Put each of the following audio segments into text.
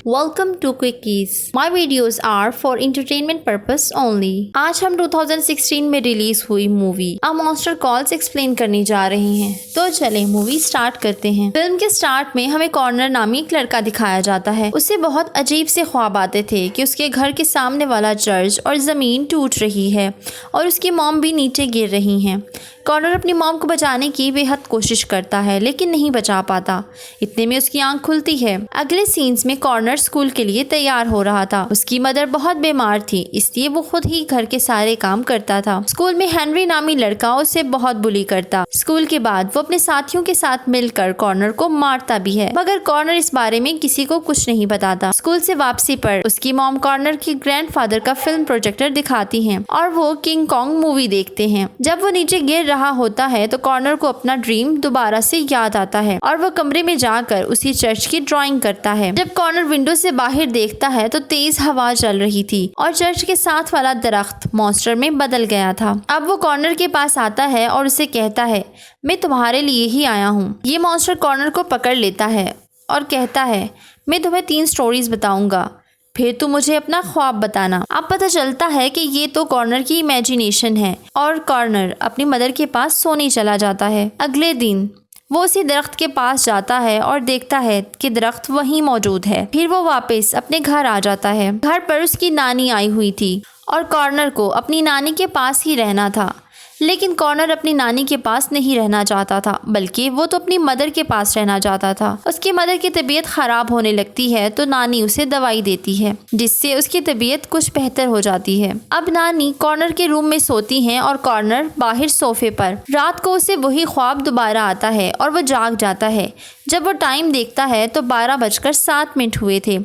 Welcome to Quickies. My videos are for entertainment purpose only. आज हम 2016 में release हुई मूवी अ मॉन्स्टर कॉल्स एक्सप्लेन करने जा रहे हैं। तो चले मूवी स्टार्ट करते हैं। फिल्म के स्टार्ट में हमें कॉर्नर नामी एक लड़का दिखाया जाता है। उसे बहुत अजीब से ख्वाब आते थे कि उसके घर के सामने वाला चर्च और जमीन टूट रही है और उसकी मॉम भी नीचे गिर रही हैं। कॉर्नर अपनी मॉम को बचाने की बेहद कोशिश करता है लेकिन नहीं बचा पाता। इतने में उसकी आंख खुलती है। अगले सीन्स में कॉर्नर स्कूल के लिए तैयार हो रहा था। उसकी मदर बहुत बीमार थी, इसलिए वो खुद ही घर के सारे काम करता था। स्कूल में हेनरी नामी लड़का उसे बहुत बुली करता। स्कूल के बाद वो अपने साथियों के साथ मिलकर कॉर्नर को मारता भी है, मगर कॉर्नर इस बारे में किसी को कुछ नहीं बताता। स्कूल से वापसी पर उसकी मॉम कॉर्नर की ग्रैंडफादर का फिल्म प्रोजेक्टर दिखाती है और वो किंग कॉन्ग मूवी देखते हैं। जब वो नीचे गिर रहा होता है तो कॉर्नर को अपना ड्रीम दोबारा से याद आता है और वो कमरे में जाकर उसी चर्च की ड्राइंग करता है। जब कॉर्नर विंडो से बाहर देखता है तो तेज हवा चल रही थी और चर्च के साथ वाला दरख्त मॉन्स्टर में बदल गया था। अब वो कॉर्नर के पास आता है और उसे कहता है, मैं तुम्हारे लिए ही आया हूँ। ये मॉन्स्टर कॉर्नर को पकड़ लेता है और कहता है, मैं तुम्हें 3 स्टोरीज बताऊंगा, फिर तू मुझे अपना ख्वाब बताना। अब पता चलता है कि ये तो कॉर्नर की इमेजिनेशन है और कॉर्नर अपनी मदर के पास सोने चला जाता है। अगले दिन वो उसी दरख्त के पास जाता है और देखता है कि दरख्त वहीं मौजूद है। फिर वो वापस अपने घर आ जाता है। घर पर उसकी नानी आई हुई थी और कॉर्नर को अपनी नानी के पास ही रहना था, लेकिन कॉर्नर अपनी नानी के पास नहीं रहना चाहता था, बल्कि वो तो अपनी मदर के पास रहना चाहता था। उसकी मदर की तबीयत खराब होने लगती है तो नानी उसे दवाई देती है, जिससे उसकी तबीयत कुछ बेहतर हो जाती है। अब नानी कॉर्नर के रूम में सोती हैं और कॉर्नर बाहर सोफे पर। रात को उसे वही ख्वाब दोबारा आता है और वो जाग जाता है। जब वो टाइम देखता है तो 12:07 हुए थे।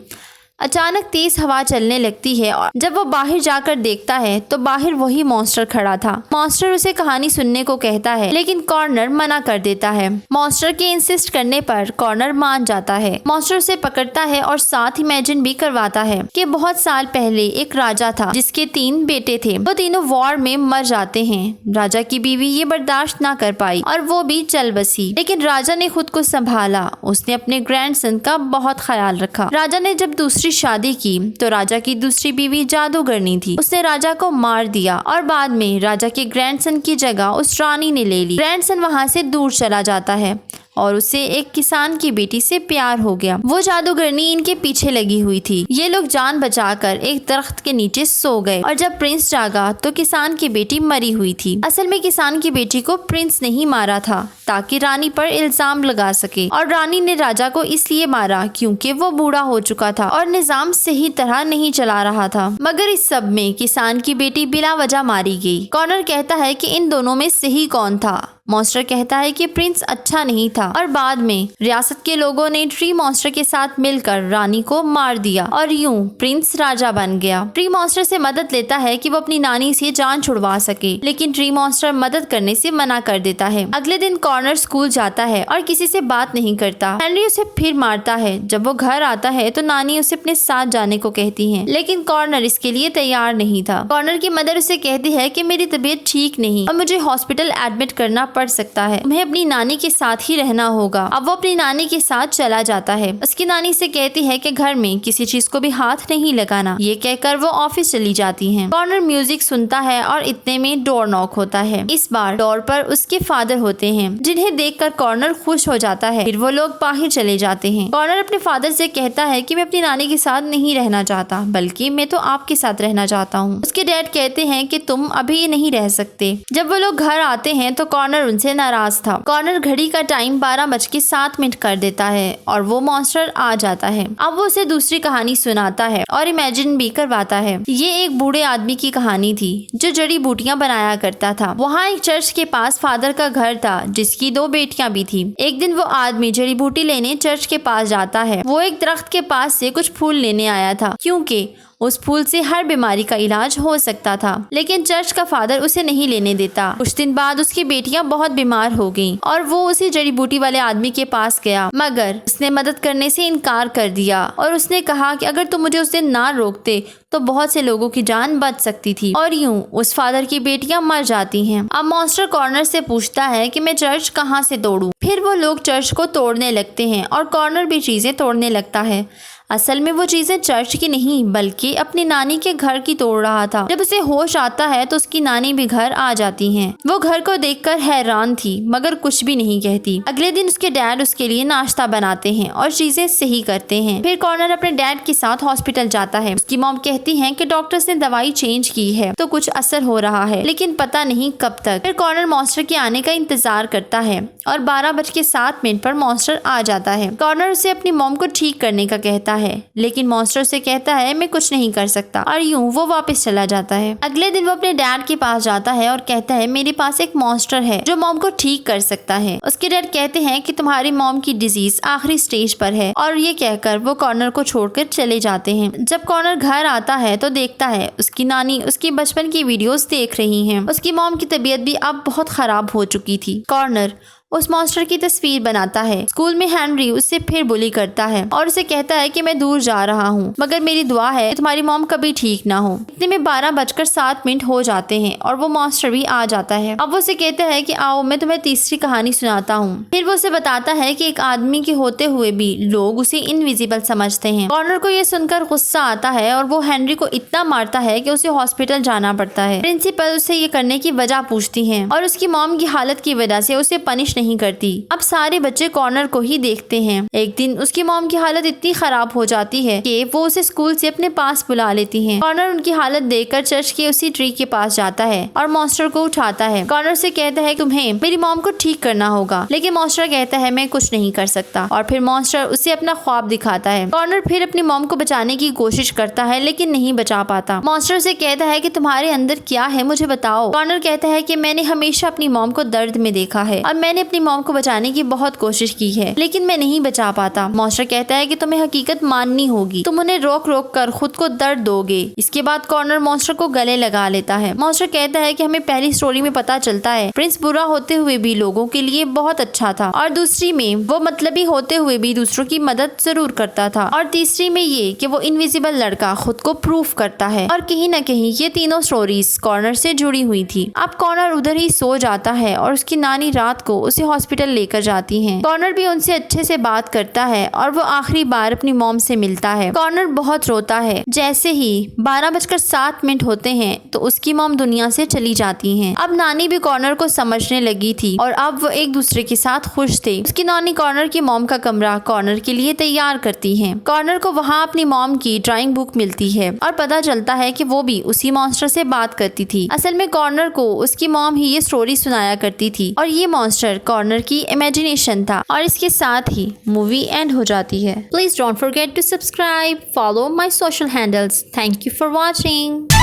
अचानक तेज हवा चलने लगती है और जब वो बाहर जाकर देखता है तो बाहर वही मॉन्स्टर खड़ा था। मॉन्स्टर उसे कहानी सुनने को कहता है, लेकिन कॉर्नर मना कर देता है। मॉन्स्टर के इंसिस्ट करने पर कॉर्नर मान जाता है। मॉन्स्टर उसे पकड़ता है और साथ इमेजिन भी करवाता है कि बहुत साल पहले एक राजा था जिसके 3 बेटे थे। वो तीनों वॉर में मर जाते हैं। राजा की बीवी ये बर्दाश्त ना कर पाई और वो भी चल बसी, लेकिन राजा ने खुद को संभाला। उसने अपने ग्रैंडसन का बहुत ख्याल रखा। राजा ने जब दूसरी शादी की तो राजा की दूसरी बीवी जादूगरनी थी। उसने राजा को मार दिया और बाद में राजा के ग्रैंडसन की जगह उस रानी ने ले ली। ग्रैंडसन वहां से दूर चला जाता है और उसे एक किसान की बेटी से प्यार हो गया। वो जादूगरनी इनके पीछे लगी हुई थी। ये लोग जान बचाकर एक दरख्त के नीचे सो गए और जब प्रिंस जागा तो किसान की बेटी मरी हुई थी। असल में किसान की बेटी को प्रिंस नहीं मारा था ताकि रानी पर इल्जाम लगा सके, और रानी ने राजा को इसलिए मारा क्योंकि वो बूढ़ा हो चुका था और निजाम सही तरह नहीं चला रहा था। मगर इस सब में किसान की बेटी बिला वजह मारी गई। कॉर्नर कहता है कि इन दोनों में सही कौन था। मॉन्स्टर कहता है कि प्रिंस अच्छा नहीं था और बाद में रियासत के लोगों ने ट्री मॉन्स्टर के साथ मिलकर रानी को मार दिया और यूं प्रिंस राजा बन गया। ट्री मॉन्स्टर से मदद लेता है कि वो अपनी नानी से जान छुड़वा सके, लेकिन ट्री मॉन्स्टर मदद करने से मना कर देता है। अगले दिन कॉर्नर स्कूल जाता है और किसी से बात नहीं करता। हेनरी उसे फिर मारता है। जब वो घर आता है तो नानी उसे अपने साथ जाने को कहती है, लेकिन कॉर्नर इसके लिए तैयार नहीं था। कॉर्नर की मदर उसे कहती है कि मेरी तबीयत ठीक नहीं और मुझे हॉस्पिटल एडमिट करना पड़ सकता है, तुम्हें अपनी नानी के साथ ही रहना होगा। अब वो अपनी नानी के साथ चला जाता है। उसकी नानी से कहती है कि घर में किसी चीज को भी हाथ नहीं लगाना। ये कहकर वो ऑफिस चली जाती हैं। कॉर्नर म्यूजिक सुनता है और इतने में डोर नॉक होता है। इस बार डोर पर उसके फादर होते हैं, जिन्हें देखकर कॉर्नर खुश हो जाता है। फिर वो लोग बाहर चले जाते हैं। कॉर्नर अपने फादर से कहता है कि मैं अपनी नानी के साथ नहीं रहना चाहता, बल्कि मैं तो आपके साथ रहना चाहता हूँ। उसके डैड कहते हैं कि तुम अभी नहीं रह सकते। जब वो लोग घर आते हैं तो कॉर्नर उनसे नाराज था। कॉर्नर घड़ी का टाइम 12:07 कर देता है और वो मॉन्स्टर आ जाता है। अब वो उसे दूसरी कहानी सुनाता है और इमेजिन भी करवाता है। ये एक बूढ़े आदमी की कहानी थी जो जड़ी बूटियां बनाया करता था। वहाँ एक चर्च के पास फादर का घर था जिसकी 2 बेटियां भी थी। एक दिन वो आदमी जड़ी बूटी लेने चर्च के पास जाता है। वो एक दरख्त के पास से कुछ फूल लेने आया था क्योंकि उस फूल से हर बीमारी का इलाज हो सकता था, लेकिन चर्च का फादर उसे नहीं लेने देता। कुछ दिन बाद उसकी बेटियां बहुत बीमार हो गईं और वो उसी जड़ी बूटी वाले आदमी के पास गया, मगर उसने मदद करने से इनकार कर दिया और उसने कहा कि अगर तुम मुझे उस दिन ना रोकते तो बहुत से लोगों की जान बच सकती थी। और यूं उस फादर की बेटियां मर जाती हैं। अब मॉन्स्टर कॉर्नर से पूछता है कि मैं चर्च कहाँ से तोड़ूं। फिर वो लोग चर्च को तोड़ने लगते हैं और कॉर्नर भी चीजें तोड़ने लगता है। असल में वो चीजें चर्च की नहीं बल्कि अपनी नानी के घर की तोड़ रहा था। जब उसे होश आता है तो उसकी नानी भी घर आ जाती हैं। वो घर को देखकर हैरान थी मगर कुछ भी नहीं कहती। अगले दिन उसके डैड उसके लिए नाश्ता बनाते हैं और चीजें सही करते हैं। फिर कॉर्नर अपने डैड के साथ हॉस्पिटल जाता है। उसकी मॉम कहती है कि डॉक्टर्स ने दवाई चेंज की है तो कुछ असर हो रहा है, लेकिन पता नहीं कब तक। फिर कॉर्नर मॉन्स्टर के आने का इंतजार करता है और 12:07 पर मॉन्स्टर आ जाता है। कॉर्नर उसे अपनी मॉम को ठीक करने का कहता है, लेकिन मॉन्स्टर उसे कहता है मैं कुछ नहीं कर सकता और यूं वो वापस चला जाता है। अगले दिन वो अपने डैड के पास जाता है और कहता है मेरे पास एक मॉन्स्टर है जो मॉम को ठीक कर सकता है। उसके डैड कहते हैं कि तुम्हारी मॉम की डिजीज आखिरी स्टेज पर है और ये कहकर वो कॉर्नर को छोड़कर चले जाते हैं। जब कॉर्नर घर आता है तो देखता है उसकी नानी उसकी बचपन की वीडियोस देख रही हैं। उसकी मॉम की तबीयत भी अब बहुत खराब हो चुकी थी। कॉर्नर उस मॉन्स्टर की तस्वीर बनाता है। स्कूल में हेनरी उससे फिर बुली करता है और उसे कहता है कि मैं दूर जा रहा हूँ मगर मेरी दुआ है कि तुम्हारी मॉम कभी ठीक ना हो। इतने में 12:07 हो जाते हैं और वो मॉन्स्टर भी आ जाता है। अब वो उसे कहता है कि आओ मैं तुम्हें तीसरी कहानी सुनाता हूँ। फिर वो उसे बताता है कि एक आदमी के होते हुए भी लोग उसे इनविजिबल समझते हैं। कॉर्नर को ये सुनकर गुस्सा आता है और वो हेनरी को इतना मारता है कि उसे हॉस्पिटल जाना पड़ता है। प्रिंसिपल उसे ये करने की वजह पूछती है और उसकी मॉम की हालत की वजह से उसे पनिश नहीं करती। अब सारे बच्चे कॉर्नर को ही देखते हैं। एक दिन उसकी मॉम की हालत इतनी खराब हो जाती है कि वो उसे स्कूल से अपने पास बुला लेती हैं। कॉर्नर उनकी हालत देखकर चर्च के उसी ट्री के पास जाता है और मॉन्स्टर को उठाता है। कॉर्नर से कहता है तुम्हें मेरी मॉम को ठीक करना होगा, लेकिन मॉन्स्टर कहता है मैं कुछ नहीं कर सकता और फिर मॉन्स्टर उसे अपना ख्वाब दिखाता है। कॉर्नर फिर अपनी मॉम को बचाने की कोशिश करता है लेकिन नहीं बचा पाता। मॉन्स्टर से कहता है कि तुम्हारे अंदर क्या है मुझे बताओ। कॉर्नर कहता है कि मैंने हमेशा अपनी मॉम को दर्द में देखा है और मैंने अपनी मॉम को बचाने की बहुत कोशिश की है लेकिन मैं नहीं बचा पाता। मॉन्स्टर कहता है कि तुम्हें हकीकत माननी होगी, तुम उन्हें रोक रोक कर खुद को दर्द दोगे। इसके बाद कॉर्नर मॉन्स्टर को गले लगा लेता है। मॉन्स्टर कहता है कि हमें पहली स्टोरी में पता चलता है प्रिंस बुरा होते हुए भी लोगों के लिए बहुत अच्छा था और दूसरी में वो मतलबी होते हुए भी दूसरों की मदद जरूर करता था और तीसरी में ये कि वो इनविजिबल लड़का खुद को प्रूफ करता है। और कहीं न कहीं ये तीनों स्टोरीज कॉर्नर से जुड़ी हुई थी। अब कॉर्नर उधर ही सो जाता है और उसकी नानी रात को उसे हॉस्पिटल लेकर जाती हैं। कॉर्नर भी उनसे अच्छे से बात करता है और वो आखिरी बार अपनी मॉम से मिलता है। कॉर्नर बहुत रोता है। जैसे ही 12:07 होते हैं तो उसकी मॉम दुनिया से चली जाती हैं। अब नानी भी कॉर्नर को समझने लगी थी और अब वो एक दूसरे के साथ खुश थे। उसकी नानी कॉर्नर की मॉम का कमरा कॉर्नर के लिए तैयार करती है। कॉर्नर को वहाँ अपनी मॉम की ड्राइंग बुक मिलती है और पता चलता है कि वो भी उसी मॉन्स्टर से बात करती थी। असल में कॉर्नर को उसकी मॉम ही ये स्टोरी सुनाया करती थी और ये मॉन्स्टर कॉर्नर की इमेजिनेशन था। और इसके साथ ही मूवी एंड हो जाती है। Please don't forget to subscribe, follow my social handles. Thank you for watching.